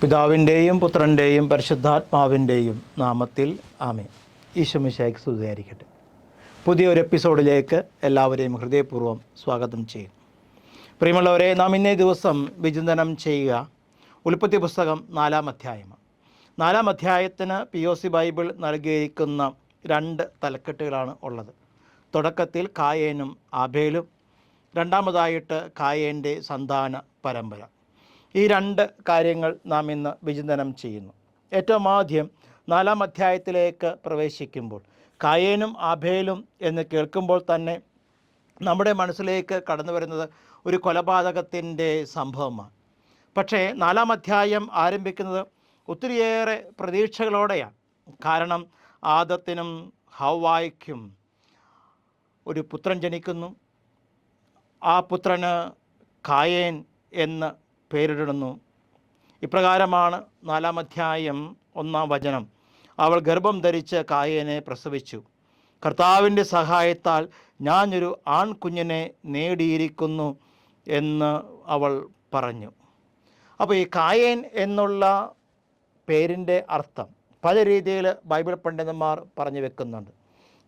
പിതാവിൻ്റെയും പുത്രൻ്റെയും പരിശുദ്ധാത്മാവിൻ്റെയും നാമത്തിൽ ആമേൻ. ഈശോ മിശിഹായ്ക്ക് സ്തുതിയായിരിക്കട്ടെ. പുതിയൊരു എപ്പിസോഡിലേക്ക് എല്ലാവരെയും ഹൃദയപൂർവ്വം സ്വാഗതം ചെയ്യുന്നു. പ്രിയമുള്ളവരെ, നാം ഇന്നേ ദിവസം വിചിന്തനം ചെയ്യുക ഉൽപ്പത്തി പുസ്തകം 4-ാം അധ്യായമാണ്. 4-ാം അധ്യായത്തിന് POC ബൈബിൾ നൽകിയിരിക്കുന്ന 2 തലക്കെട്ടുകളാണ് ഉള്ളത്. തുടക്കത്തിൽ കായേനും ആബേലും, രണ്ടാമതായിട്ട് കായേൻ്റെ സന്താന പരമ്പര. ഈ 2 കാര്യങ്ങൾ നാം ഇന്ന് വിചിന്തനം ചെയ്യുന്നു. ഏറ്റവും ആദ്യം 4-ാം അധ്യായത്തിലേക്ക് പ്രവേശിക്കുമ്പോൾ കായേനും ആബേലും എന്ന് കേൾക്കുമ്പോൾ തന്നെ നമ്മുടെ മനസ്സിലേക്ക് കടന്നു വരുന്നത് ഒരു കൊലപാതകത്തിൻ്റെ സംഭവമാണ്. പക്ഷേ 4-ാം അധ്യായം ആരംഭിക്കുന്നത് ഒത്തിരിയേറെ പ്രതീക്ഷകളോടെയാണ്. കാരണം ആദത്തിനും ഹവ്വായ്ക്കും ഒരു പുത്രൻ ജനിക്കുന്നു. ആ പുത്രന് കായേൻ എന്ന് പേരിടുന്നു. ഇപ്രകാരമാണ് 4-ാം അധ്യായം 1-ാം വചനം. അവൾ ഗർഭം ധരിച്ച് കായേനെ പ്രസവിച്ചു. കർത്താവിൻ്റെ സഹായത്താൽ ഞാനൊരു ആൺകുഞ്ഞിനെ നേടിയിരിക്കുന്നു എന്ന് അവൾ പറഞ്ഞു. അപ്പോൾ ഈ കായേൻ എന്നുള്ള പേരിൻ്റെ അർത്ഥം പല രീതിയിൽ ബൈബിൾ പണ്ഡിതന്മാർ പറഞ്ഞു വെക്കുന്നുണ്ട്.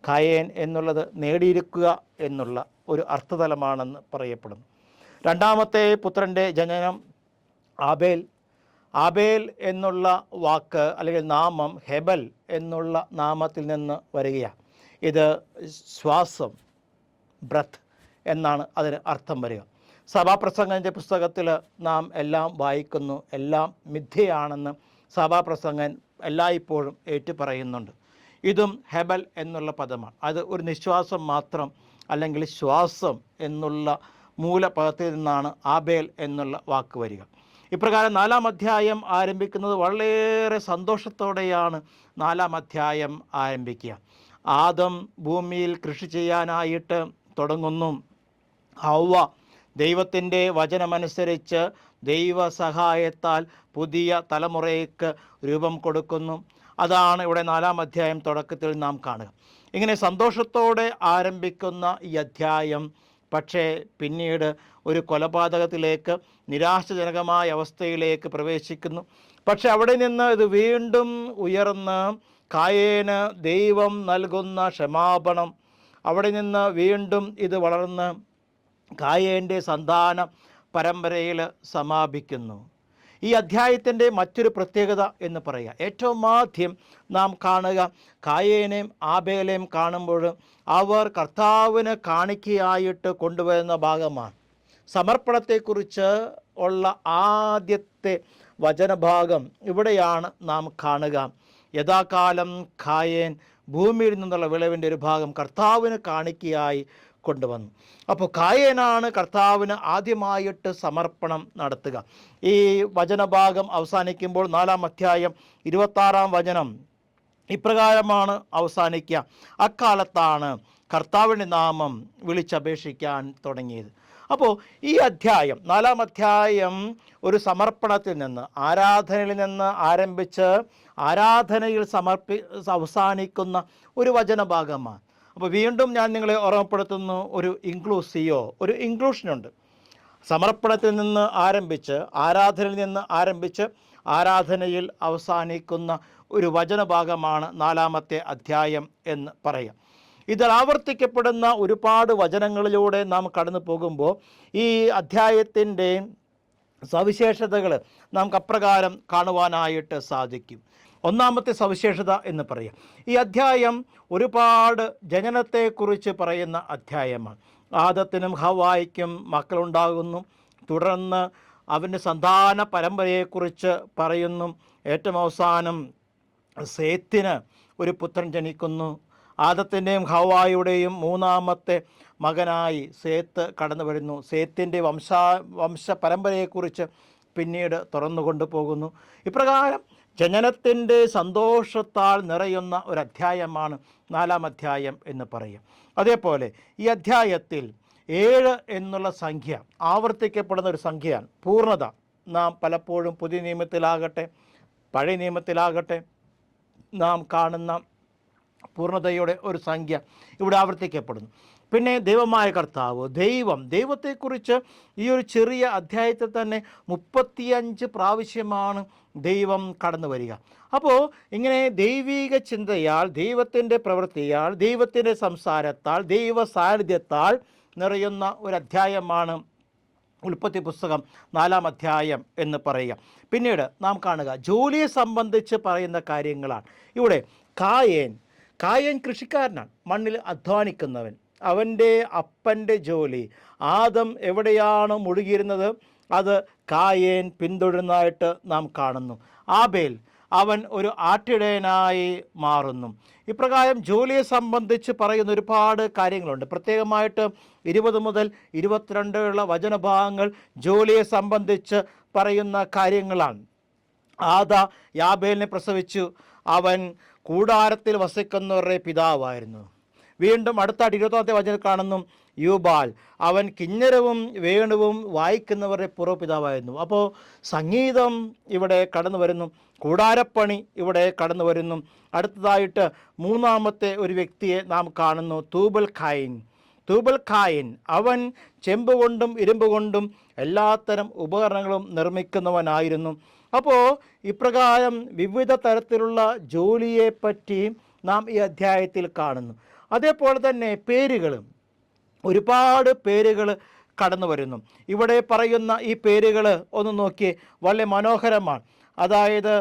കായേൻ എന്നുള്ളത് നേടിയിരിക്കുക എന്നുള്ള ഒരു അർത്ഥതലമാണെന്ന് പറയപ്പെടുന്നു. രണ്ടാമത്തെ പുത്രൻ്റെ ജനനം ആബേൽ എന്നുള്ള വാക്ക് അല്ലെങ്കിൽ നാമം ഹെബൽ എന്നുള്ള നാമത്തിൽ നിന്ന് വരികയാണ്. ഇത് ശ്വാസം, ബ്രത്ത് എന്നാണ് അതിന് അർത്ഥം വരിക. സഭാപ്രസംഗൻ്റെ പുസ്തകത്തിൽ നാം എല്ലാം വായിക്കുന്നു, എല്ലാം മിഥ്യയാണെന്ന് സഭാപ്രസംഗൻ എല്ലായ്പ്പോഴും ഏറ്റുപറയുന്നുണ്ട്. ഇതും ഹെബൽ എന്നുള്ള പദമാണ്. അത് ഒരു നിശ്വാസം മാത്രം അല്ലെങ്കിൽ ശ്വാസം എന്നുള്ള മൂലപദത്തിൽ നിന്നാണ് ആബേൽ എന്നുള്ള വാക്ക് വരിക. ഇപ്രകാരം 4-ാം അധ്യായം ആരംഭിക്കുന്നത് വളരെയേറെ സന്തോഷത്തോടെയാണ് 4-ാം അധ്യായം ആരംഭിക്കുക. ആദം ഭൂമിയിൽ കൃഷി ചെയ്യാനായിട്ട് തുടങ്ങുന്നു. ഹവ്വ ദൈവത്തിൻ്റെ വചനമനുസരിച്ച് ദൈവസഹായത്താൽ പുതിയ തലമുറയ്ക്ക് രൂപം കൊടുക്കുന്നു. അതാണ് ഇവിടെ 4-ാം അധ്യായം തുടക്കത്തിൽ നാം കാണുക. ഇങ്ങനെ സന്തോഷത്തോടെ ആരംഭിക്കുന്ന ഈ അധ്യായം പക്ഷേ പിന്നീട് ഒരു കൊലപാതകത്തിലേക്ക്, നിരാശജനകമായ അവസ്ഥയിലേക്ക് പ്രവേശിക്കുന്നു. പക്ഷെ അവിടെ നിന്ന് ഇത് വീണ്ടും ഉയർന്ന് കായേന് ദൈവം നൽകുന്ന ക്ഷമാപണം, അവിടെ നിന്ന് വീണ്ടും ഇത് വളർന്ന് കായേൻ്റെ സന്താന പരമ്പരയിൽ സമാപിക്കുന്നു. ഈ അധ്യായത്തിൻ്റെ മറ്റൊരു പ്രത്യേകത എന്ന് പറയുക, ഏറ്റവും ആദ്യം നാം കാണുക കായേനെയും ആബേലെയും കാണുമ്പോൾ അവർ കർത്താവിന് കാണിക്കയായിട്ട് കൊണ്ടുവരുന്ന ഭാഗമാണ്. സമർപ്പണത്തെക്കുറിച്ച് ഉള്ള ആദ്യത്തെ വചനഭാഗം ഇവിടെയാണ് നാം കാണുക. യഥാകാലം കായേൻ ഭൂമിയിൽ നിന്നുള്ള വിളവിൻ്റെ ഒരു ഭാഗം കർത്താവിന് കാണിക്കയായി കൊണ്ടുവന്നു. അപ്പോൾ കായേനാണ് കർത്താവിന് ആദ്യമായിട്ട് സമർപ്പണം നടത്തുക. ഈ വചനഭാഗം അവസാനിക്കുമ്പോൾ 4-ാം അധ്യായം 26-ാം വചനം ഇപ്രകാരമാണ് അവസാനിക്കുക. അക്കാലത്താണ് കർത്താവിൻ്റെ നാമം വിളിച്ചപേക്ഷിക്കാൻ തുടങ്ങിയത്. അപ്പോൾ ഈ അധ്യായം 4-ാം അധ്യായം ഒരു സമർപ്പണത്തിൽ നിന്ന്, ആരാധനയിൽ നിന്ന് ആരംഭിച്ച് ആരാധനയിൽ അവസാനിക്കുന്ന ഒരു വചനഭാഗമാണ്. അപ്പോൾ വീണ്ടും ഞാൻ നിങ്ങളെ ഓർമ്മപ്പെടുത്തുന്നു, ഒരു ഇൻക്ലൂഷനുണ്ട്. സമർപ്പണത്തിൽ നിന്ന് ആരംഭിച്ച് ആരാധനയിൽ നിന്ന് ആരംഭിച്ച് ആരാധനയിൽ അവസാനിക്കുന്ന ഒരു വചനഭാഗമാണ് 4-ാമത്തെ അധ്യായം എന്ന് പറയാം. ഇതിൽ ആവർത്തിക്കപ്പെടുന്ന ഒരുപാട് വചനങ്ങളിലൂടെ നാം കടന്നു പോകുമ്പോൾ ഈ അധ്യായത്തിൻ്റെ സവിശേഷതകൾ നമുക്ക് അപ്രകാരം കാണുവാനായിട്ട് സാധിക്കും. ഒന്നാമത്തെ സവിശേഷത എന്ന് പറയാം, ഈ അധ്യായം ഒരുപാട് ജനനത്തെക്കുറിച്ച് പറയുന്ന അധ്യായമാണ്. ആദത്തിനും ഹവ്വായ്ക്കും മക്കളുണ്ടാകുന്നു. തുടർന്ന് അവൻ്റെ സന്താന പരമ്പരയെക്കുറിച്ച് പറയുന്നു. ഏറ്റവും അവസാനം സേത്തിന് ഒരു പുത്രൻ ജനിക്കുന്നു. ആദത്തിൻ്റെയും ഹവ്വായുടെയും 3-ാമത്തെ മകനായി സേത്ത് കടന്നു വരുന്നു. സേത്തിൻ്റെ വംശ പരമ്പരയെക്കുറിച്ച് പിന്നീട് തുറന്നു കൊണ്ടുപോകുന്നു. ഇപ്രകാരം ജനനത്തിൻ്റെ സന്തോഷത്താൽ നിറയുന്ന ഒരു അധ്യായമാണ് 4-ാം അധ്യായം എന്ന് പറയും. അതേപോലെ ഈ അധ്യായത്തിൽ 7 എന്നുള്ള സംഖ്യ ആവർത്തിക്കപ്പെടുന്ന ഒരു സംഖ്യയാണ്. പൂർണ്ണത നാം പലപ്പോഴും പുതിയ നിയമത്തിലാകട്ടെ പഴയ നിയമത്തിലാകട്ടെ നാം കാണുന്ന പൂർണ്ണതയുടെ ഒരു സംഖ്യ ഇവിടെ ആവർത്തിക്കപ്പെടുന്നു. പിന്നെ ദൈവമായ കർത്താവ്, ദൈവത്തെക്കുറിച്ച് ഈ ഒരു ചെറിയ അധ്യായത്തിൽ തന്നെ 35 പ്രാവശ്യമാണ് ദൈവം കടന്നു വരിക. അപ്പോൾ ഇങ്ങനെ ദൈവിക ചിന്തയാൽ, ദൈവത്തിൻ്റെ പ്രവൃത്തിയാൽ, ദൈവത്തിൻ്റെ സംസാരത്താൽ, ദൈവ സാന്നിധ്യത്താൽ നിറയുന്ന ഒരു അധ്യായമാണ് ഉൽപ്പത്തി പുസ്തകം 4-ാം അധ്യായം എന്ന് പറയുക. പിന്നീട് നാം കാണുക ജോലിയെ സംബന്ധിച്ച് പറയുന്ന കാര്യങ്ങളാണ്. ഇവിടെ കായേൻ കൃഷിക്കാരനാണ്, മണ്ണിൽ അധ്വാനിക്കുന്നവൻ. അവൻ്റെ അപ്പൻ്റെ ജോലി, ആദം എവിടെയാണ് മുഴുകിയിരുന്നത് അത് കായേൻ പിന്തുടരുന്നതായിട്ട് നാം കാണുന്നു. ആബേൽ, അവൻ ഒരു ആട്ടിടയനായി മാറുന്നു. ഇപ്രകാരം ജോലിയെ സംബന്ധിച്ച് പറയുന്ന ഒരുപാട് കാര്യങ്ങളുണ്ട്. പ്രത്യേകമായിട്ട് 20 മുതൽ 22 വചനഭാഗങ്ങൾ ജോലിയെ സംബന്ധിച്ച് പറയുന്ന കാര്യങ്ങളാണ്. യാബേലിനെ പ്രസവിച്ചു. അവൻ കൂടാരത്തിൽ വസിക്കുന്നവരുടെ പിതാവായിരുന്നു. വീണ്ടും അടുത്തായിട്ട് 20-ാമത്തെ വചനം കാണുന്നു യൂബാൽ, അവൻ കിന്നരവും വേണുവും വായിക്കുന്നവരുടെ പൂർവ്വപിതാവായിരുന്നു. അപ്പോൾ സംഗീതം ഇവിടെ കടന്നു വരുന്നു, കൂടാരപ്പണി ഇവിടെ കടന്നു വരുന്നു. അടുത്തതായിട്ട് 3-ാമത്തെ ഒരു വ്യക്തിയെ നാം കാണുന്നു, തൂബൽ ഖായിൻ. അവൻ ചെമ്പ് കൊണ്ടും ഇരുമ്പ് കൊണ്ടും എല്ലാത്തരം ഉപകരണങ്ങളും നിർമ്മിക്കുന്നവനായിരുന്നു. അപ്പോൾ ഇപ്രകാരം വിവിധ തരത്തിലുള്ള ജോലിയെപ്പറ്റി നാം ഈ അധ്യായത്തിൽ കാണുന്നു. അതേപോലെ തന്നെ ഒരുപാട് പേരുകൾ കടന്നു വരുന്നു. ഇവിടെ പറയുന്ന ഈ പേരുകൾ ഒന്ന് നോക്കിയേ, വളരെ മനോഹരമാണ്. അതായത്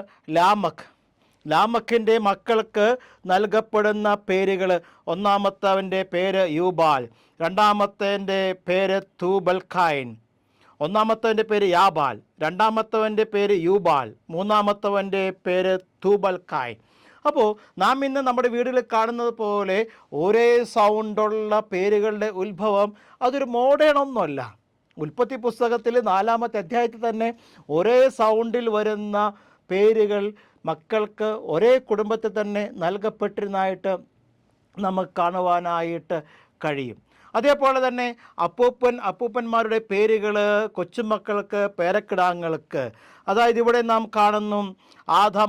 ലാമക്കിൻ്റെ മക്കൾക്ക് നൽകപ്പെടുന്ന പേരുകൾ, ഒന്നാമത്തവൻ്റെ പേര് യൂബാൽ, രണ്ടാമത്തവൻ്റെ പേര് തൂബൽ ഖായിൻ, ഒന്നാമത്തവൻ്റെ പേര് യാബാൽ, രണ്ടാമത്തവൻ്റെ പേര് യൂബാൽ, മൂന്നാമത്തവൻ്റെ പേര് തൂബൽ ഖായിൻ. അപ്പോൾ നാം ഇന്ന് നമ്മുടെ വീടുകളിൽ കാണുന്നത് പോലെ ഒരേ സൗണ്ടുള്ള പേരുകളുടെ ഉത്ഭവം അതൊരു മോഡേൺ ഒന്നുമല്ല. ഉൽപ്പത്തി പുസ്തകത്തിൽ 4-ാമത്തെ അധ്യായത്തിൽ തന്നെ ഒരേ സൗണ്ടിൽ വരുന്ന പേരുകൾ മക്കൾക്ക് ഒരേ കുടുംബത്തിൽ തന്നെ നൽകപ്പെട്ടിരുന്നതായിട്ട് നമുക്ക് കാണുവാനായിട്ട് കഴിയും. അതേപോലെ തന്നെ അപ്പൂപ്പന്മാരുടെ പേരുകൾ കൊച്ചുമക്കൾക്ക്, പേരക്കിടാങ്ങൾക്ക്. അതായത് ഇവിടെ നാം കാണുന്നു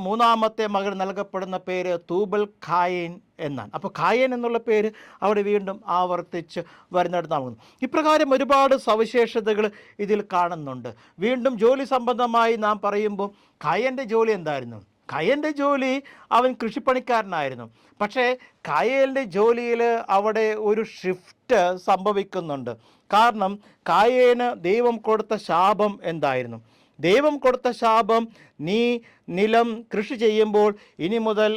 3-ാമത്തെ മകൻ നൽകപ്പെടുന്ന പേര് തൂബൽ ഖായിൻ എന്നാണ്. അപ്പോൾ ഖായിൻ എന്നുള്ള പേര് അവിടെ വീണ്ടും ആവർത്തിച്ച് വരുന്നിടത്ത് നാം ഇപ്രകാരം ഒരുപാട് സവിശേഷതകൾ ഇതിൽ കാണുന്നുണ്ട്. വീണ്ടും ജോലി സംബന്ധമായി നാം പറയുമ്പോൾ ഖായൻ്റെ ജോലി എന്തായിരുന്നു? ഖായൻ്റെ ജോലി, അവൻ കൃഷിപ്പണിക്കാരനായിരുന്നു. പക്ഷേ ഖായേലിൻ്റെ ജോലിയിൽ അവിടെ ഒരു ഷിഫ്റ്റ് സംഭവിക്കുന്നുണ്ട്. കാരണം ഖായേന് ദൈവം കൊടുത്ത ശാപം എന്തായിരുന്നു? ദൈവം കൊടുത്ത ശാപം, നീ നിലം കൃഷി ചെയ്യുമ്പോൾ ഇനി മുതൽ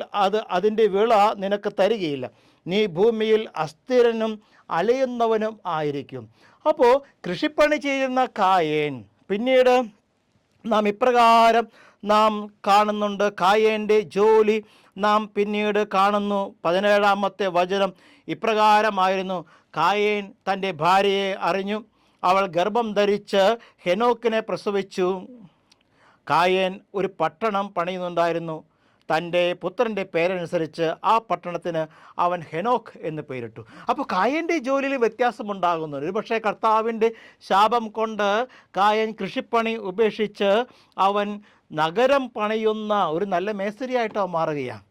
അതിൻ്റെ വിള നിനക്ക് തരികയില്ല, നീ ഭൂമിയിൽ അസ്ഥിരനും അലയുന്നവനും ആയിരിക്കും. അപ്പോൾ കൃഷിപ്പണി ചെയ്യുന്ന ഖായേൻ, പിന്നീട് നാം ഇപ്രകാരം നാം കാണുന്നുണ്ട് ഖായേൻ്റെ ജോലി നാം പിന്നീട് കാണുന്നു. 17-ാമത്തെ വചനം ഇപ്രകാരമായിരുന്നു, ഖായേൻ തൻ്റെ ഭാര്യയെ അറിഞ്ഞു, അവൾ ഗർഭം ധരിച്ച് ഹെനോക്കിനെ പ്രസവിച്ചു. ഖായേൻ ഒരു പട്ടണം പണിയുന്നുണ്ടായിരുന്നു. തൻ്റെ പുത്രൻ്റെ പേരനുസരിച്ച് ആ പട്ടണത്തിന് അവൻ ഹെനോക്ക് എന്ന് പേരിട്ടു. അപ്പോൾ ഖായേൻ്റെ ജോലിയിൽ വ്യത്യാസമുണ്ടാകുന്നുണ്ട്. ഒരു പക്ഷേ കർത്താവിൻ്റെ ശാപം കൊണ്ട് ഖായേൻ കൃഷിപ്പണി ഉപേക്ഷിച്ച് അവൻ നഗരം പണിയുന്ന ഒരു നല്ല മേസ്തിരിയായിട്ട് അവൻ മാറുകയാണ്.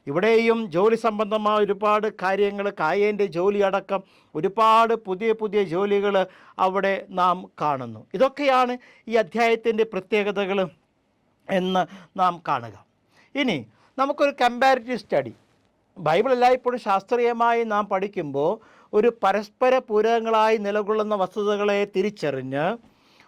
ഇവിടെയും ജോലി സംബന്ധമായ ഒരുപാട് കാര്യങ്ങൾ, ഖായേൻ്റെ ജോലി അടക്കം ഒരുപാട് പുതിയ ജോലികൾ അവിടെ നാം കാണുന്നു. ഇതൊക്കെയാണ് ഈ അധ്യായത്തിൻ്റെ പ്രത്യേകതകൾ എന്ന് നാം കാണുക. ഇനി നമുക്കൊരു കമ്പാരിറ്റീവ് സ്റ്റഡി, ബൈബിൾ എല്ലായ്പ്പോഴും ശാസ്ത്രീയമായി നാം പഠിക്കുമ്പോൾ ഒരു പരസ്പര പൂരകങ്ങളായി നിലകൊള്ളുന്ന വസ്തുതകളെ തിരിച്ചറിഞ്ഞ്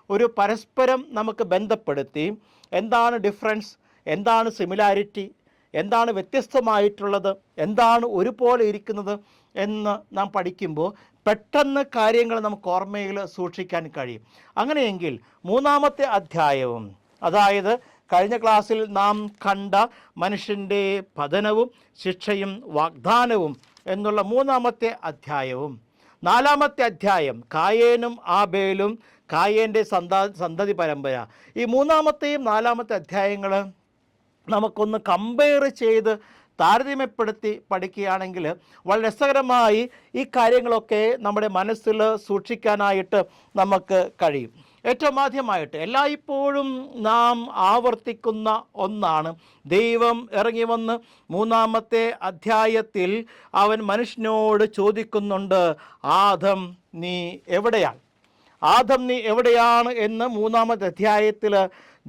ഒരു പരസ്പരം നമുക്ക് ബന്ധപ്പെടുത്തി എന്താണ് ഡിഫറൻസ്, എന്താണ് സിമിലാരിറ്റി, എന്താണ് വ്യത്യസ്തമായിട്ടുള്ളത്, എന്താണ് ഒരുപോലെ ഇരിക്കുന്നത് എന്ന് നാം പഠിക്കുമ്പോൾ പെട്ടെന്ന് കാര്യങ്ങൾ നമുക്ക് ഓർമ്മയിൽ സൂക്ഷിക്കാൻ കഴിയും. അങ്ങനെയെങ്കിൽ 3-ാമത്തെ അധ്യായവും, അതായത് കഴിഞ്ഞ ക്ലാസ്സിൽ നാം കണ്ട മനുഷ്യൻ്റെ പതനവും ശിക്ഷയും വാഗ്ദാനവും എന്നുള്ള 3-ാമത്തെ അധ്യായവും, 4-ാമത്തെ അധ്യായം ഖായേനും ആബേലും, ഖായേൻ്റെ സന്തതി പരമ്പര, ഈ 3-ാമത്തെയും 4-ാമത്തെ അധ്യായങ്ങൾ നമുക്കൊന്ന് കമ്പയർ ചെയ്ത് താരതമ്യപ്പെടുത്തി പഠിക്കുകയാണെങ്കിൽ വളരെ രസകരമായി ഈ കാര്യങ്ങളൊക്കെ നമ്മുടെ മനസ്സിൽ സൂക്ഷിക്കാനായിട്ട് നമുക്ക് കഴിയും. ഏറ്റവും ആദ്യമായിട്ട് എല്ലായ്പ്പോഴും നാം ആവർത്തിക്കുന്ന ഒന്നാണ്. ദൈവം ഇറങ്ങി വന്ന് 3-ാമത്തെ അധ്യായത്തിൽ അവൻ മനുഷ്യനോട് ചോദിക്കുന്നുണ്ട്, ആദം നീ എവിടെയാണ്? ആദം നീ എവിടെയാണ് എന്ന് 3-ാമത്തെ അധ്യായത്തിൽ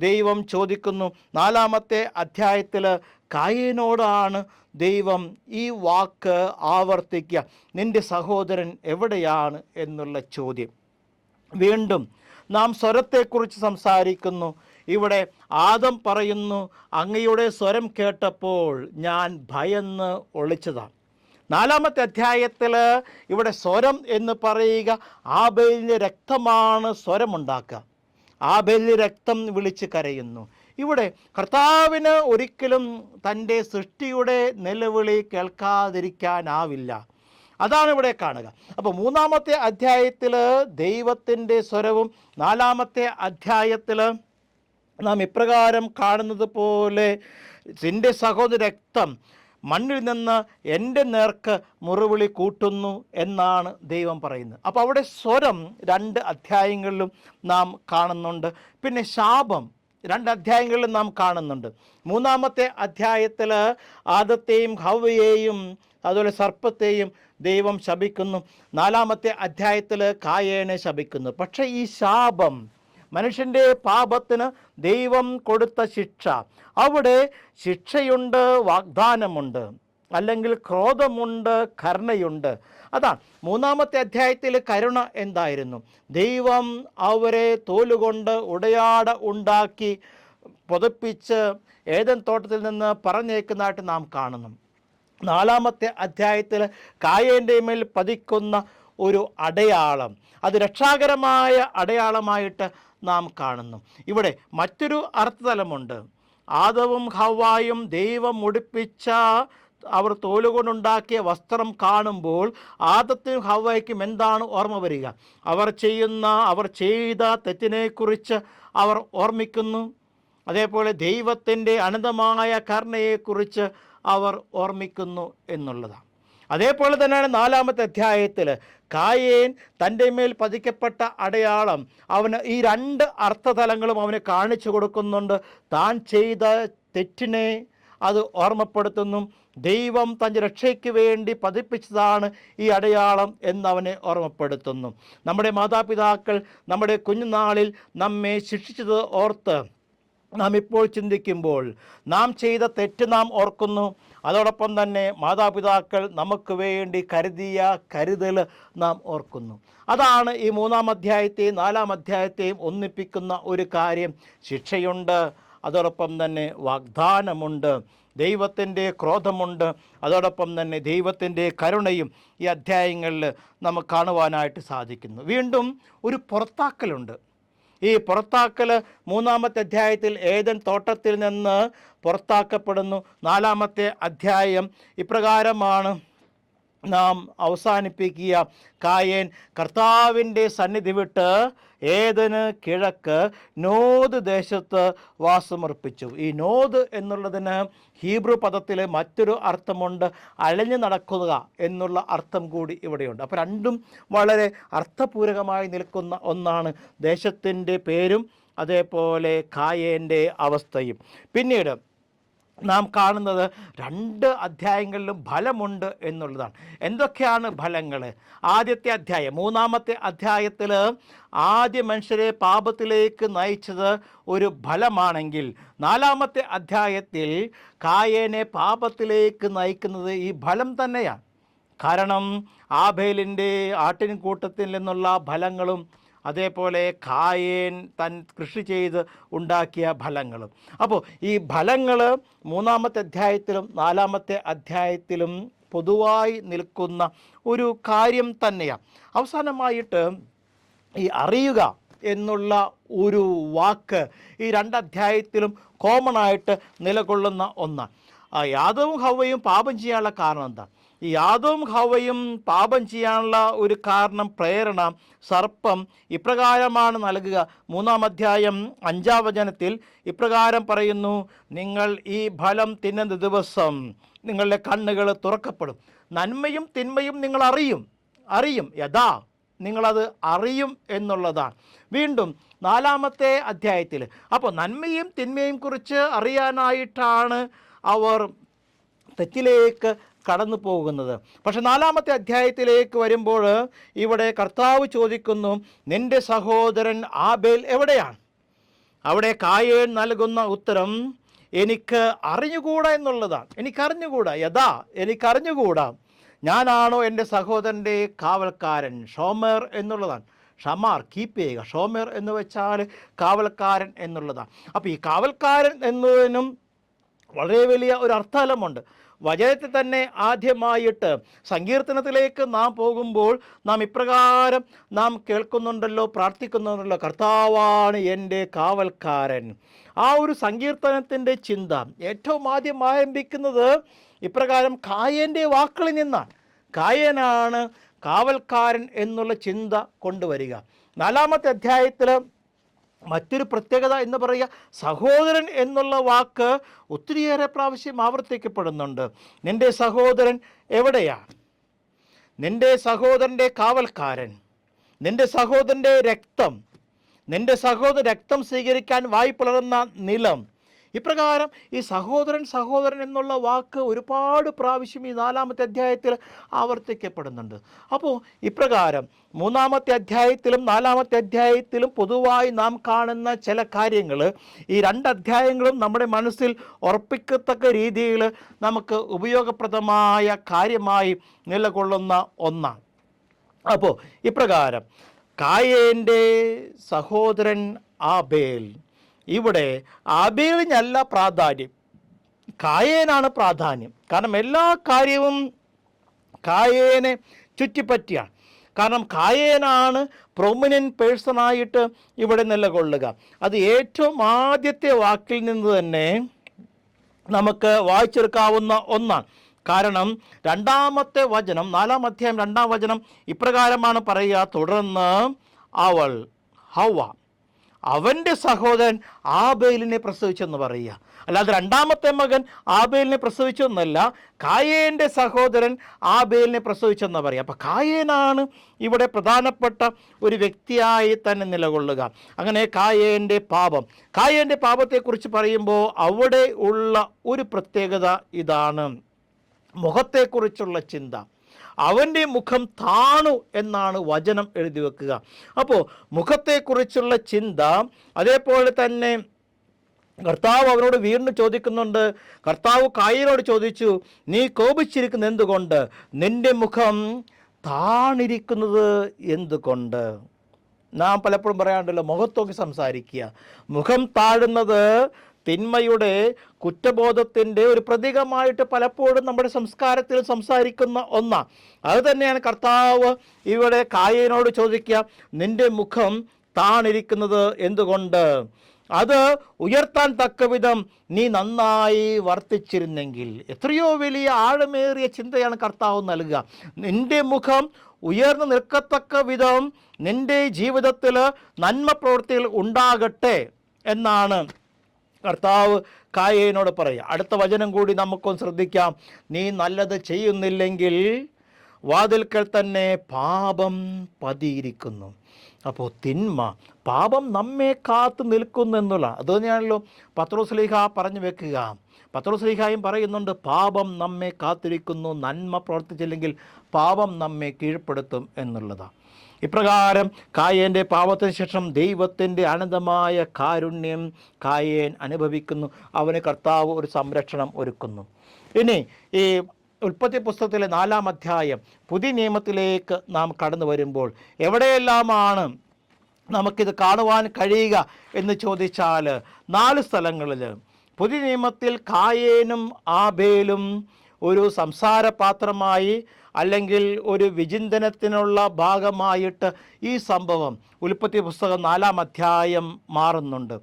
ദൈവം ചോദിക്കുന്നു. 4-ാമത്തെ അധ്യായത്തിൽ കായീനോടാണ് ദൈവം ഈ വാക്ക് ആവർത്തിക്കുക, നിൻ്റെ സഹോദരൻ എവിടെയാണ് എന്നുള്ള ചോദ്യം. വീണ്ടും നാം സ്വരത്തെക്കുറിച്ച് സംസാരിക്കുന്നു. ഇവിടെ ആദം പറയുന്നു, അങ്ങയുടെ സ്വരം കേട്ടപ്പോൾ ഞാൻ ഭയന്ന് ഒളിച്ചതാണ്. 4-ാമത്തെ അധ്യായത്തിൽ ഇവിടെ സ്വരം എന്ന് പറയുക ആബേലിൻ്റെ രക്തമാണ് സ്വരമുണ്ടാക്കുക. ആബേലിൻ്റെ രക്തം വിളിച്ച് കരയുന്നു. ഇവിടെ കർത്താവിന് ഒരിക്കലും തൻ്റെ സൃഷ്ടിയുടെ നിലവിളി കേൾക്കാതിരിക്കാനാവില്ല. അതാണ് ഇവിടെ കാണുക. അപ്പോൾ 3-ാമത്തെ അധ്യായത്തിൽ ദൈവത്തിൻ്റെ സ്വരവും 4-ാമത്തെ അധ്യായത്തിൽ നാം ഇപ്രകാരം കാണുന്നത് പോലെ നിൻ്റെ സഹോദര രക്തം മണ്ണിൽ നിന്ന് എൻ്റെ നേർക്ക് മുറിവിളി കൂട്ടുന്നു എന്നാണ് ദൈവം പറയുന്നത്. അപ്പോൾ അവിടെ സ്വരം 2 അധ്യായങ്ങളിലും നാം കാണുന്നുണ്ട്. പിന്നെ ശാപം 2 അധ്യായങ്ങളിലും നാം കാണുന്നുണ്ട്. 3-ാമത്തെ അധ്യായത്തിൽ ആദത്തെയും ഹവ്വയെയും അതുപോലെ സർപ്പത്തെയും ദൈവം ശപിക്കുന്നു. 4-ാമത്തെ അധ്യായത്തിൽ കായേനെ ശപിക്കുന്നു. പക്ഷേ ഈ ശാപം മനുഷ്യൻ്റെ പാപത്തിന് ദൈവം കൊടുത്ത ശിക്ഷ, അവിടെ ശിക്ഷയുണ്ട്, വാഗ്ദാനമുണ്ട്, അല്ലെങ്കിൽ ക്രോധമുണ്ട്, കരുണയുണ്ട്. അതാണ് 3-ാമത്തെ അധ്യായത്തിൽ കരുണ എന്തായിരുന്നു? ദൈവം അവരെ തോലുകൊണ്ട് ഉടയാട ഉണ്ടാക്കി പുതപ്പിച്ച് ഏദൻ തോട്ടത്തിൽ നിന്ന് പറഞ്ഞേക്കുന്നതായിട്ട് നാം കാണുന്നു. 4-ാമത്തെ അധ്യായത്തിൽ കായേൻ്റെ മേൽ പതിക്കുന്ന ഒരു അടയാളം, അത് രക്ഷാകരമായ അടയാളമായിട്ട് നാം കാണുന്നു. ഇവിടെ മറ്റൊരു അർത്ഥതലമുണ്ട്. ആദവും ഹവ്വായും ദൈവം മുടിപ്പിച്ച അവർ തോലുകൊണ്ടുണ്ടാക്കിയ വസ്ത്രം കാണുമ്പോൾ ആദത്തിനും ഹവ്വയ്ക്കും എന്താണ് ഓർമ്മ വരിക? അവർ ചെയ്ത തെറ്റിനെക്കുറിച്ച് അവർ ഓർമ്മിക്കുന്നു. അതേപോലെ ദൈവത്തിൻ്റെ അനന്തമായ കരുണയെക്കുറിച്ച് അവർ ഓർമ്മിക്കുന്നു എന്നുള്ളതാണ്. അതേപോലെ തന്നെയാണ് 4-ാമത്തെ അധ്യായത്തിൽ കായേൻ തൻ്റെ മേൽ പതിക്കപ്പെട്ട അടയാളം അവന് ഈ 2 അർത്ഥതലങ്ങളും അവന് കാണിച്ചു കൊടുക്കുന്നുണ്ട്. താൻ ചെയ്ത തെറ്റിനെ അത് ഓർമ്മപ്പെടുത്തുന്നു. ദൈവം തൻ്റെ രക്ഷയ്ക്ക് വേണ്ടി പതിപ്പിച്ചതാണ് ഈ അടയാളം എന്നവനെ ഓർമ്മപ്പെടുത്തുന്നു. നമ്മുടെ മാതാപിതാക്കൾ നമ്മുടെ കുഞ്ഞുനാളിൽ നമ്മെ ശിക്ഷിച്ചത് ഓർത്ത് നാം ഇപ്പോൾ ചിന്തിക്കുമ്പോൾ നാം ചെയ്ത തെറ്റ് നാം ഓർക്കുന്നു. അതോടൊപ്പം തന്നെ മാതാപിതാക്കൾ നമുക്ക് വേണ്ടി കരുതിയ കരുതൽ നാം ഓർക്കുന്നു. അതാണ് ഈ 3-ാം അധ്യായത്തെയും 4-ാം അധ്യായത്തെയും ഒന്നിപ്പിക്കുന്ന ഒരു കാര്യം. ശിക്ഷയുണ്ട്, അതോടൊപ്പം തന്നെ വാഗ്ദാനമുണ്ട്, ദൈവത്തിൻ്റെ ക്രോധമുണ്ട്, അതോടൊപ്പം തന്നെ ദൈവത്തിൻ്റെ കരുണയും ഈ അധ്യായങ്ങളിൽ നമുക്ക് കാണുവാനായിട്ട് സാധിക്കുന്നു. വീണ്ടും ഒരു പുറത്താക്കലുണ്ട്. ഈ പുറത്താക്കൽ 3-ാമത്തെ അധ്യായത്തിൽ ഏദൻ തോട്ടത്തിൽ നിന്ന് പുറത്താക്കപ്പെടുന്നു. 4-ാമത്തെ അധ്യായം ഇപ്രകാരമാണ് നാം അവസാനിപ്പിക്കുക. കായേൻ കർത്താവിൻ്റെ സന്നിധി വിട്ട് ഏദന് കിഴക്ക് നോദ് ദേശത്ത് വാസമർപ്പിച്ചു. ഈ നോദ് എന്നുള്ളതിന് ഹീബ്രു പദത്തിൽ മറ്റൊരു അർത്ഥമുണ്ട്, അലഞ്ഞു നടക്കുക എന്നുള്ള അർത്ഥം കൂടി ഇവിടെയുണ്ട്. അപ്പോൾ രണ്ടും വളരെ അർത്ഥപൂർവകമായി നിൽക്കുന്ന ഒന്നാണ്. ദേശത്തിൻ്റെ പേരും അതേപോലെ കായേൻ്റെ അവസ്ഥയും. പിന്നീട് നാം കാണുന്നത് 2 അധ്യായങ്ങളിലും ഫലമുണ്ട് എന്നുള്ളതാണ്. എന്തൊക്കെയാണ് ഫലങ്ങൾ? ആദ്യത്തെ അധ്യായം 3-ാമത്തെ അധ്യായത്തിൽ ആദ്യ മനുഷ്യരെ പാപത്തിലേക്ക് നയിച്ചത് ഒരു ഫലമാണെങ്കിൽ 4-ാമത്തെ അധ്യായത്തിൽ കായേനെ പാപത്തിലേക്ക് നയിക്കുന്നത് ഈ ഫലം തന്നെയാണ്. കാരണം ആബേലിൻ്റെ ആട്ടിൻകൂട്ടത്തിൽ നിന്നുള്ള ഫലങ്ങളും അതേപോലെ കായേൻ തൻ കൃഷി ചെയ്ത് ഉണ്ടാക്കിയ ഫലങ്ങളും. അപ്പോൾ ഈ ഫലങ്ങൾ 3-ാമത്തെ അധ്യായത്തിലും 4-ാമത്തെ അധ്യായത്തിലും പൊതുവായി നിൽക്കുന്ന ഒരു കാര്യം തന്നെയാണ്. അവസാനമായിട്ട് ഈ അറിയുക എന്നുള്ള ഒരു വാക്ക് ഈ 2 അധ്യായത്തിലും കോമൺ ആയിട്ട് നിലകൊള്ളുന്ന ഒന്നാണ്. യാദവും ഹവ്വയും പാപം ചെയ്യാനുള്ള കാരണം എന്താ? ഈ യാദവും ഹവ്വയും പാപം ചെയ്യാനുള്ള ഒരു കാരണം, പ്രേരണ സർപ്പം ഇപ്രകാരമാണ് നൽകുക. 3-ാം അധ്യായം 5-ാം വചനത്തിൽ ഇപ്രകാരം പറയുന്നു, നിങ്ങൾ ഈ ഫലം തിന്നുന്ന ദിവസം നിങ്ങളുടെ കണ്ണുകൾ തുറക്കപ്പെടും, നന്മയും തിന്മയും നിങ്ങൾ അറിയും. യഥാ നിങ്ങളത് അറിയും എന്നുള്ളതാണ്. വീണ്ടും 4-ാമത്തെ അധ്യായത്തിൽ അപ്പോൾ നന്മയും തിന്മയും കുറിച്ച് അറിയാനായിട്ടാണ് അവർ തെറ്റിലേക്ക് കടന്നു പോകുന്നത്. പക്ഷെ 4-ാമത്തെ അധ്യായത്തിലേക്ക് വരുമ്പോൾ ഇവിടെ കർത്താവ് ചോദിക്കുന്നു, നിൻ്റെ സഹോദരൻ ആബേൽ എവിടെയാണ്? അവിടെ കായേൻ നൽകുന്ന ഉത്തരം, എനിക്ക് അറിഞ്ഞുകൂടാ എന്നുള്ളതാണ്. എനിക്കറിഞ്ഞുകൂടാ, ഞാനാണോ എൻ്റെ സഹോദരൻ്റെ കാവൽക്കാരൻ? ഷോമർ എന്നുള്ളതാണ്. ഷമാർ, കീപ്പ് ചെയ്യുക. ഷോമർ എന്ന് വെച്ചാൽ കാവൽക്കാരൻ എന്നുള്ളതാണ്. അപ്പോൾ ഈ കാവൽക്കാരൻ എന്നതിനും വളരെ വലിയ ഒരു അർത്ഥതലമുണ്ട്. വചനത്തിൽ തന്നെ ആദ്യമായിട്ട് സങ്കീർത്തനത്തിലേക്ക് നാം പോകുമ്പോൾ നാം ഇപ്രകാരം നാം കേൾക്കുന്നുണ്ടല്ലോ, പ്രാർത്ഥിക്കുന്നുണ്ടല്ലോ, കർത്താവാണ് എൻ്റെ കാവൽക്കാരൻ. ആ ഒരു സങ്കീർത്തനത്തിൻ്റെ ചിന്ത ഏറ്റവും ആദ്യം ആരംഭിക്കുന്നത് ഇപ്രകാരം കായേൻ്റെ വാക്കുകളിൽ നിന്നാണ്. കായേനാണ് കാവൽക്കാരൻ എന്നുള്ള ചിന്ത കൊണ്ടുവരിക. 4-ാമത്തെ അധ്യായത്തിൽ മറ്റൊരു പ്രത്യേകത എന്ന് പറയുക, സഹോദരൻ എന്നുള്ള വാക്ക് ഒത്തിരിയേറെ പ്രാവശ്യം ആവർത്തിക്കപ്പെടുന്നുണ്ട്. നിൻ്റെ സഹോദരൻ എവിടെയാണ്? നിൻ്റെ സഹോദരൻ്റെ കാവൽക്കാരൻ, നിൻ്റെ സഹോദരൻ്റെ രക്തം, നിൻ്റെ സഹോദരൻ രക്തം സ്വീകരിക്കാൻ വായ് പിളർന്ന നിലം. ഇപ്രകാരം ഈ സഹോദരൻ എന്നുള്ള വാക്ക് ഒരുപാട് പ്രാവശ്യം ഈ 4-ാമത്തെ അധ്യായത്തിൽ ആവർത്തിക്കപ്പെടുന്നുണ്ട്. അപ്പോൾ ഇപ്രകാരം 3-ാമത്തെ അധ്യായത്തിലും 4-ാമത്തെ അധ്യായത്തിലും പൊതുവായി നാം കാണുന്ന ചില കാര്യങ്ങൾ ഈ 2 അധ്യായങ്ങളും നമ്മുടെ മനസ്സിൽ ഉറപ്പിക്കത്തക്ക രീതിയിൽ നമുക്ക് ഉപയോഗപ്രദമായ കാര്യമായി നിലകൊള്ളുന്ന ഒന്നാണ്. അപ്പോൾ ഇപ്രകാരം കായേൻ്റെ സഹോദരൻ ആബേൽ, ഇവിടെ ആബേലിനല്ല പ്രാധാന്യം, കായേനാണ് പ്രാധാന്യം. കാരണം എല്ലാ കാര്യവും കായേനെ ചുറ്റിപ്പറ്റിയാണ്. കാരണം കായേനാണ് പ്രൊമിനൻ്റ് പേഴ്സണായിട്ട് ഇവിടെ നിലകൊള്ളുക. അത് ഏറ്റവും ആദ്യത്തെ വാക്കിൽ നിന്ന് തന്നെ നമുക്ക് വായിച്ചെടുക്കാവുന്ന ഒന്നാണ്. കാരണം 2-ാമത്തെ വചനം, 4-ാം അധ്യായം 2-ാം വചനം ഇപ്രകാരമാണ് പറയുക, തുടർന്ന് അവൾ ഹവ്വ അവൻ്റെ സഹോദരൻ ആബേലിനെ പ്രസവിച്ചെന്ന് പറയുക. അല്ലാതെ 2-ാമത്തെ മകൻ ആബേലിനെ പ്രസവിച്ചെന്നല്ല, കായേൻ്റെ സഹോദരൻ ആബേലിനെ പ്രസവിച്ചെന്ന് പറയുക. അപ്പം കായേനാണ് ഇവിടെ പ്രധാനപ്പെട്ട ഒരു വ്യക്തിയായി തന്നെ നിലകൊള്ളുക. അങ്ങനെ കായേൻ്റെ പാപത്തെക്കുറിച്ച് പറയുമ്പോൾ അവിടെ ഉള്ള ഒരു പ്രത്യേകത ഇതാണ്, മുഖത്തെക്കുറിച്ചുള്ള ചിന്ത. അവൻ്റെ മുഖം താണു എന്നാണ് വചനം എഴുതി വെക്കുക. അപ്പോൾ മുഖത്തെക്കുറിച്ചുള്ള ചിന്ത, അതേപോലെ തന്നെ കർത്താവ് അവനോട് വീണ്ടും ചോദിക്കുന്നുണ്ട്. കർത്താവ് കായേനോട് ചോദിച്ചു, നീ കോപിച്ചിരിക്കുന്നത് എന്തുകൊണ്ട്? നിൻ്റെ മുഖം താണിരിക്കുന്നത് എന്തുകൊണ്ട്? നാം പലപ്പോഴും പറയാറുണ്ടല്ലോ, മുഖത്തോക്കി സംസാരിക്കുക. മുഖം താഴുന്നത് തിന്മയുടെ കുറ്റബോധത്തിൻ്റെ ഒരു പ്രതീകമായിട്ട് പലപ്പോഴും നമ്മുടെ സംസ്കാരത്തിൽ സംസാരിക്കുന്ന ഒന്നാണ്. അത് തന്നെയാണ് കർത്താവ് ഇവിടെ കായേനോട് ചോദിക്കുക, നിൻ്റെ മുഖം താണിരിക്കുന്നത് എന്തുകൊണ്ട്? അത് ഉയർത്താൻ തക്കവിധം നീ നന്നായി വർത്തിച്ചിരുന്നെങ്കിൽ. എത്രയോ വലിയ ആഴമേറിയ ചിന്തയാണ് കർത്താവ് നൽകുക. നിൻ്റെ മുഖം ഉയർന്നു നിൽക്കത്തക്ക വിധം നിൻ്റെ ജീവിതത്തിൽ നന്മ പ്രവൃത്തികൾ ഉണ്ടാകട്ടെ എന്നാണ് കർത്താവ് കായേനോട് പറയുക. അടുത്ത വചനം കൂടി നമുക്കൊന്ന് ശ്രദ്ധിക്കാം. നീ നല്ലത് ചെയ്യുന്നില്ലെങ്കിൽ വാതിൽക്കൽ തന്നെ പാപം പതിയിരിക്കുന്നു. അപ്പോൾ പാപം നമ്മെ കാത്തു നിൽക്കുന്നു എന്നുള്ള അത് തന്നെയാണല്ലോ പത്രോസ്ലീഹ പറഞ്ഞു വെക്കുക. പത്രോസ്ലീഹായും പറയുന്നുണ്ട്, പാപം നമ്മെ കാത്തിരിക്കുന്നു, നന്മ പ്രവർത്തിച്ചില്ലെങ്കിൽ പാപം നമ്മെ കീഴ്പ്പെടുത്തും എന്നുള്ളതാണ്. ഇപ്രകാരം കായേൻ്റെ പാപത്തിന് ശേഷം ദൈവത്തിൻ്റെ അനന്തമായ കാരുണ്യം കായേൻ അനുഭവിക്കുന്നു. അവന് കർത്താവ് ഒരു സംരക്ഷണം ഒരുക്കുന്നു. ഇനി ഈ ഉൽപ്പത്തി പുസ്തകത്തിലെ 4-ാം അധ്യായം പുതിയ നിയമത്തിലേക്ക് നാം കടന്നു വരുമ്പോൾ എവിടെയെല്ലാമാണ് നമുക്കിത് കാണുവാൻ കഴിയുക എന്ന് ചോദിച്ചാൽ 4 സ്ഥലങ്ങളിൽ. പുതിയ നിയമത്തിൽ കായേനും ആബേലും ഒരു സംസാരപാത്രമായി അല്ലെങ്കിൽ ഒരു വിചിന്തനത്തിനുള്ള ഭാഗമായിട്ട് ഈ സംഭവം ഉൽപ്പത്തി പുസ്തകം 4-ാം അധ്യായം മാറുന്നുണ്ട്.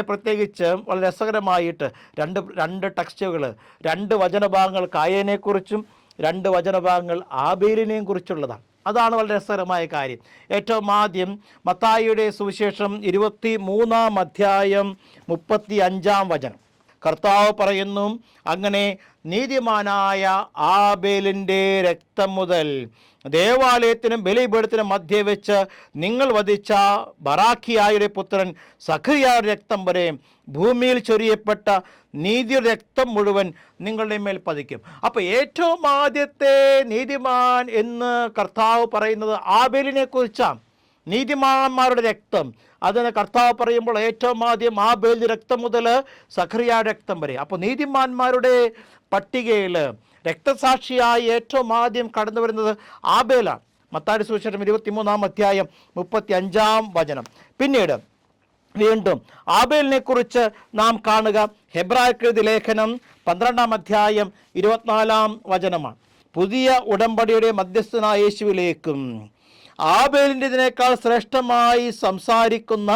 പ്രത്യേകിച്ച് വളരെ രസകരമായിട്ട് രണ്ട് ടെക്സ്റ്റുകൾ, 2 വചനഭാഗങ്ങൾ കായേനെക്കുറിച്ചും 2 വചനഭാഗങ്ങൾ ആബേലിനെയും കുറിച്ചുള്ളതാണ്. അതാണ് വളരെ രസകരമായ കാര്യം. ഏറ്റവും ആദ്യം മത്തായിയുടെ സുവിശേഷം 23-ാം അധ്യായം 35-ാം വചനം. കർത്താവ് പറയുന്നു, അങ്ങനെ നീതിമാനായ ആബേലിൻ്റെ രക്തം മുതൽ ദേവാലയത്തിനും ബലിപീഠത്തിനും മധ്യേ വെച്ച് നിങ്ങൾ വധിച്ച ബറാഖിയായുടെ പുത്രൻ സഖറിയായുടെ രക്തം വരെ ഭൂമിയിൽ ചൊരിയപ്പെട്ട നീതിയുടെ രക്തം മുഴുവൻ നിങ്ങളുടെ മേൽ പതിക്കും. അപ്പോൾ ഏറ്റവും ആദ്യത്തെ നീതിമാൻ എന്ന് കർത്താവ് പറയുന്നത് ആബേലിനെ കുറിച്ചാണ്. നീതിമാന്മാരുടെ രക്തം, അതിന് കർത്താവ് പറയുമ്പോൾ ഏറ്റവും ആദ്യം ആബേലിൻ്റെ രക്തം മുതൽ സഖറിയായുടെ രക്തം വരെ. അപ്പോൾ നീതിമാന്മാരുടെ പട്ടികയിൽ രക്തസാക്ഷിയായി ഏറ്റവും ആദ്യം കടന്നു വരുന്നത് ആബേലാണ്. മത്തായിയുടെ സുവിശേഷം 23-ാം അധ്യായം 35-ാം വചനം. പിന്നീട് വീണ്ടും ആബേലിനെ കുറിച്ച് നാം കാണുക ഹെബ്രായർക്കെഴുതിയ ലേഖനം 12-ാം അധ്യായം 24-ാം വചനമാണ്. പുതിയ ഉടമ്പടിയുടെ മധ്യസ്ഥനായ യേശുവിലേക്കും ആബേലിൻ്റെതിനേക്കാൾ ശ്രേഷ്ഠമായി സംസാരിക്കുന്ന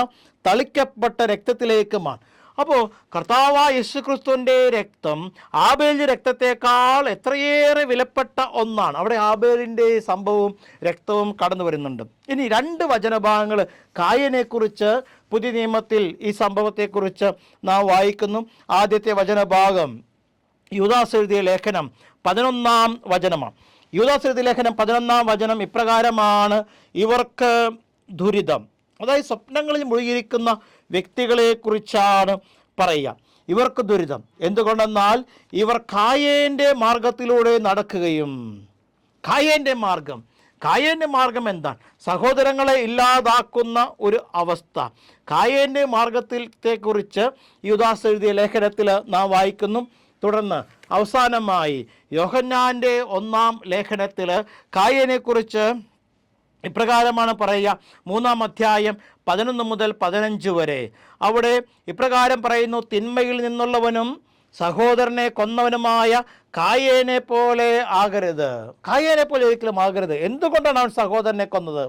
തളിക്കപ്പെട്ട രക്തത്തിലേക്കുമാണ്. അപ്പോൾ കർത്താവായ യേശുക്രിസ്തുവിൻ്റെ രക്തം ആബേലിൻ്റെ രക്തത്തേക്കാൾ എത്രയേറെ വിലപ്പെട്ട ഒന്നാണ്. അവിടെ ആബേലിൻ്റെ സംഭവവും രക്തവും കടന്നു വരുന്നുണ്ട്. ഇനി 2 വചനഭാഗങ്ങൾ കായനെക്കുറിച്ച് പുതിയ നിയമത്തിൽ ഈ സംഭവത്തെക്കുറിച്ച് നാം വായിക്കുന്നു. ആദ്യത്തെ വചനഭാഗം യൂദാസ് എഴുതിയ ലേഖനം 11-ാം വചനമാണ്. യൂദാസ് എഴുതിയ ലേഖനം 11-ാം വചനം ഇപ്രകാരമാണ്: ഇവർക്ക് ദുരിതം. അതായത് സ്വപ്നങ്ങളിൽ മുഴുകിയിരിക്കുന്ന വ്യക്തികളെക്കുറിച്ചാണ് പറയുക. ഇവർക്ക് ദുരിതം എന്തുകൊണ്ടെന്നാൽ ഇവർ കായേൻ്റെ മാർഗത്തിലൂടെ നടക്കുകയും, കായേൻ്റെ മാർഗം എന്താണ്? സഹോദരങ്ങളെ ഇല്ലാതാക്കുന്ന ഒരു അവസ്ഥ. കായേൻ്റെ മാർഗത്തെക്കുറിച്ച് യൂദാസ് എഴുതിയ ലേഖനത്തിൽ നാം വായിക്കുന്നു. തുടർന്ന് അവസാനമായി യോഹന്നാൻ്റെ 1-ാം ലേഖനത്തിൽ കായേനെക്കുറിച്ച് ഇപ്രകാരമാണ് പറയുക. 3-ാം അധ്യായം 11 മുതൽ 15 വരെ അവിടെ ഇപ്രകാരം പറയുന്നു: തിന്മയിൽ നിന്നുള്ളവനും സഹോദരനെ കൊന്നവനുമായ കായേനെ പോലെ ആകരുത്. കായേനെ പോലെ ഒരിക്കലും ആകരുത്. എന്തുകൊണ്ടാണ് അവൻ സഹോദരനെ കൊന്നത്?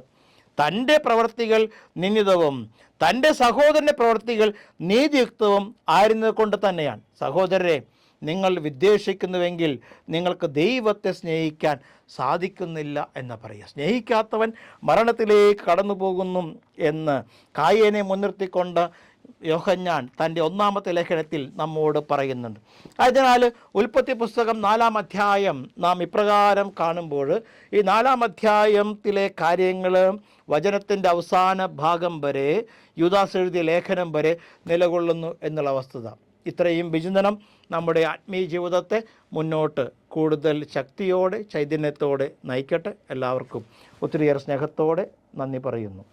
തൻ്റെ പ്രവൃത്തികൾ നിന്ദിതവും തൻ്റെ സഹോദരൻ്റെ പ്രവൃത്തികൾ നീതിയുക്തവും ആയിരുന്നത് കൊണ്ട് തന്നെയാണ്. സഹോദരരെ, നിങ്ങൾ വിദ്വേഷിക്കുന്നുവെങ്കിൽ നിങ്ങൾക്ക് ദൈവത്തെ സ്നേഹിക്കാൻ സാധിക്കുന്നില്ല എന്ന് പറയുക. സ്നേഹിക്കാത്തവൻ മരണത്തിലേക്ക് കടന്നു പോകുന്നു എന്ന് കായേനെ മുൻനിർത്തിക്കൊണ്ട് യോഹന്നാൻ തൻ്റെ 1-ാമത്തെ ലേഖനത്തിൽ നമ്മോട് പറയുന്നുണ്ട്. അതിനാൽ ഉൽപ്പത്തി പുസ്തകം 4-ാം അധ്യായം നാം ഇപ്രകാരം കാണുമ്പോൾ ഈ 4-ാം അധ്യായത്തിലെ കാര്യങ്ങൾ വചനത്തിൻ്റെ അവസാന ഭാഗം വരെ, യൂദാസ് എഴുതിയ ലേഖനം വരെ നിലകൊള്ളുന്നു എന്നുള്ള വസ്തുത. ഇത്രയും വിചിന്തനം നമ്മുടെ ആത്മീയ ജീവിതത്തെ മുന്നോട്ട് കൂടുതൽ ശക്തിയോടെ ചൈതന്യത്തോടെ നയിക്കട്ടെ. എല്ലാവർക്കും ഒത്തിരിയേറെ സ്നേഹത്തോടെ നന്ദി പറയുന്നു.